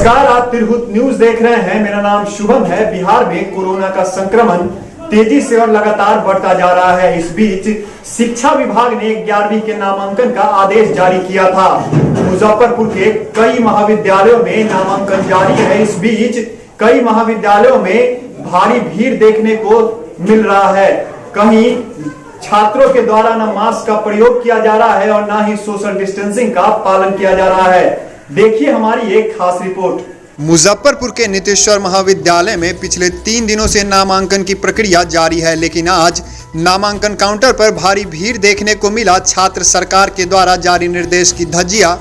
नमस्कार, आप तिरहुत न्यूज देख रहे हैं। मेरा नाम शुभम है। बिहार में कोरोना का संक्रमण तेजी से और लगातार बढ़ता जा रहा है। इस बीच शिक्षा विभाग ने 11वीं के नामांकन का आदेश जारी किया था। मुजफ्फरपुर के कई महाविद्यालयों में नामांकन जारी है। इस बीच कई महाविद्यालयों में भारी भीड़ देखने को मिल रहा है। कहीं छात्रों के द्वारा न मास्क का प्रयोग किया जा रहा है और न ही सोशल डिस्टेंसिंग का पालन किया जा रहा है। देखिए हमारी एक खास रिपोर्ट। मुजफ्फरपुर के नीतीश्वर महाविद्यालय में पिछले 3 दिनों से नामांकन की प्रक्रिया जारी है, लेकिन आज नामांकन काउंटर पर भारी भीड़ देखने को मिला। छात्र सरकार के द्वारा जारी निर्देश की धज्जियां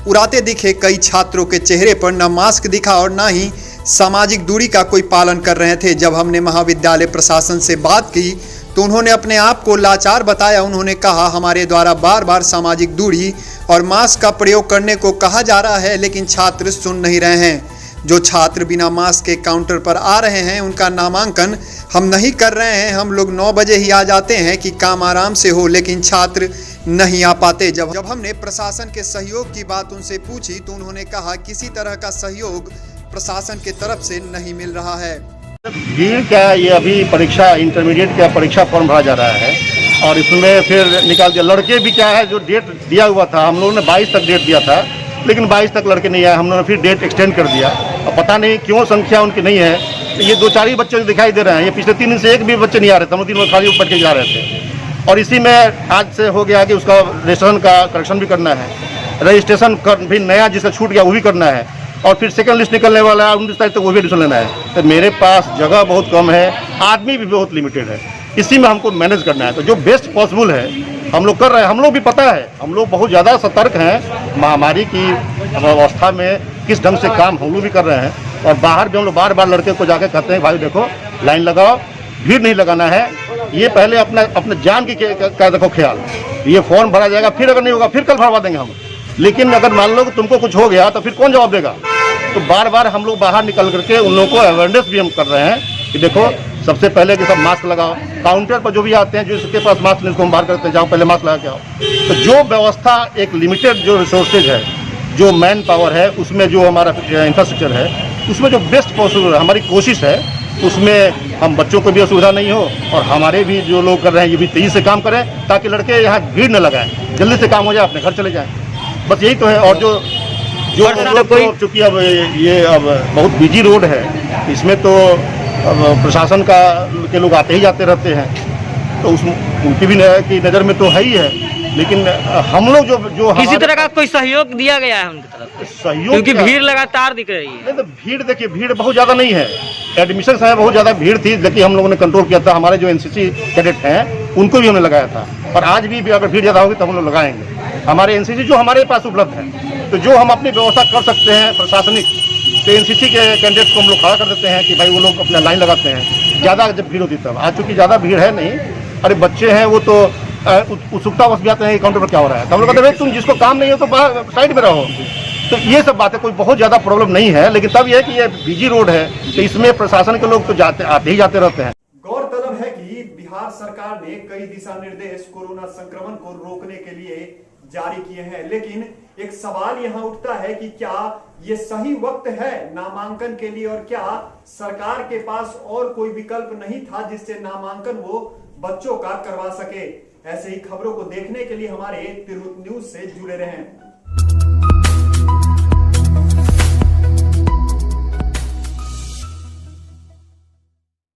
उड़ाते दिखे। कई छात्रों के चेहरे पर न मास्क दिखा और न ही सामाजिक दूरी का कोई पालन कर रहे थे। जब हमने महाविद्यालय प्रशासन से बात की तो उन्होंने अपने आप को लाचार बताया। उन्होंने कहा, हमारे द्वारा बार बार सामाजिक दूरी और मास्क का प्रयोग करने को कहा जा रहा है, लेकिन छात्र सुन नहीं रहे हैं। जो छात्र बिना मास्क के काउंटर पर आ रहे हैं उनका नामांकन हम नहीं कर रहे हैं। हम लोग 9 बजे ही आ जाते हैं कि काम आराम से हो, लेकिन छात्र नहीं आ पाते। जब हमने प्रशासन के सहयोग की बात उनसे पूछी तो उन्होंने कहा, किसी तरह का सहयोग प्रशासन की तरफ से नहीं मिल रहा है। भीड़ क्या है, ये अभी परीक्षा इंटरमीडिएट का परीक्षा फॉर्म भरा जा रहा है और इसमें फिर निकाल दिया। लड़के भी क्या है, जो डेट दिया हुआ था, हम लोगों ने 22 तक डेट दिया था, लेकिन 22 तक लड़के नहीं आए। हम लोगों ने फिर डेट एक्सटेंड कर दिया। अब पता नहीं क्यों संख्या उनकी नहीं है। तो ये 2-4 ही बच्चे दिखाई दे रहे हैं। ये पिछले 3 दिन से एक भी बच्चे नहीं आ रहे थे। हम 3 दिन खाली बैठ के जा रहे थे और इसी में आज से हो गया कि उसका रजिस्ट्रेशन का करेक्शन भी करना है। रजिस्ट्रेशन भी नया जिसका छूट गया वो भी करना है और फिर सेकंड लिस्ट निकलने वाला है 19 तारीख तक, वो भी एडमिशन लेना है। तो मेरे पास जगह बहुत कम है, आदमी भी बहुत लिमिटेड है। इसी में हमको मैनेज करना है। तो जो बेस्ट पॉसिबल है हम लोग कर रहे हैं। हम लोग भी पता है, हम लोग बहुत ज़्यादा सतर्क हैं महामारी की अवस्था में, किस ढंग से काम हम लोग भी कर रहे हैं। और बाहर भी हम लोग बार बार लड़के को जाकर कहते हैं, भाई देखो लाइन लगाओ, भीड़ नहीं लगाना है। ये पहले अपने जान की का रखो ख्याल। ये फॉर्म भरा जाएगा, फिर अगर नहीं होगा फिर कल भरवा देंगे हम। लेकिन अगर मान लो कि तुमको कुछ हो गया तो फिर कौन जवाब देगा। तो बार बार हम लोग बाहर निकल करके उन लोगों को अवेयरनेस भी हम कर रहे हैं कि देखो सबसे पहले कि सब मास्क लगाओ। काउंटर पर जो भी आते हैं, जो इसके पास मास्क नहीं, उसको हम बाहर करते हैं, जाओ पहले मास्क लगा के आओ। तो जो व्यवस्था, एक लिमिटेड जो रिसोर्सेज है, जो मैन पावर है, उसमें जो हमारा इंफ्रास्ट्रक्चर है, उसमें जो बेस्ट पॉसिबल हमारी कोशिश है, उसमें हम बच्चों को भी असुविधा नहीं हो और हमारे भी जो लोग कर रहे हैं ये भी तेज़ी से काम करें, ताकि लड़के यहाँ भीड़ न लगाएं, जल्दी से काम हो जाए, अपने घर चले जाएँ। बस यही तो है। और जो चूँकि अब ये अब बहुत बिजी रोड है, इसमें तो प्रशासन के लोग आते ही जाते रहते हैं, तो उनकी भी नज़र में तो है ही है। लेकिन हम लोग जो किसी तरह का कोई सहयोग दिया गया है उनकी तरफ से? सहयोग, क्योंकि भीड़ लगातार दिख रही है। नहीं तो भीड़, देखिए भीड़ बहुत ज़्यादा नहीं है। एडमिशन समय बहुत ज़्यादा भीड़ थी, लेकिन हम लोगों ने कंट्रोल किया था। हमारे जो एनसीसी कैडेट हैं उनको भी हमने लगाया था। और आज भी अगर भीड़ ज़्यादा होगी तो हम लोग लगाएंगे। हमारे एनसीसी जो हमारे पास उपलब्ध है, तो जो हम अपनी व्यवस्था कर सकते हैं प्रशासनिक, तो एनसीसी के कैंडिडेट्स को हम लोग खड़ा कर देते हैं कि भाई वो लोग अपना लाइन लगाते हैं। ज़्यादा जब भीड़ होती तब। आज चूँकि ज़्यादा भीड़ है नहीं, अरे बच्चे हैं वो तो उत्सुकता बस भी आते हैं काउंटर पर क्या हो रहा है, तो हम लोग कहते हैं तुम जिसको काम नहीं हो तो बाहर साइड में रहो। तो ये सब बातें कोई बहुत ज़्यादा प्रॉब्लम नहीं है। लेकिन तब यह है कि ये बिजी रोड है, तो इसमें प्रशासन के लोग तो आते ही जाते रहते हैं। गौरतलब है कि बिहार सरकार ने कई दिशा निर्देश कोरोना संक्रमण को रोकने के लिए जारी किए हैं, लेकिन एक सवाल यहां उठता है कि क्या ये सही वक्त है नामांकन के लिए, और क्या सरकार के पास और कोई विकल्प नहीं था जिससे नामांकन वो बच्चों का करवा सके। ऐसे ही खबरों को देखने के लिए हमारे तिरहुत न्यूज से जुड़े रहें।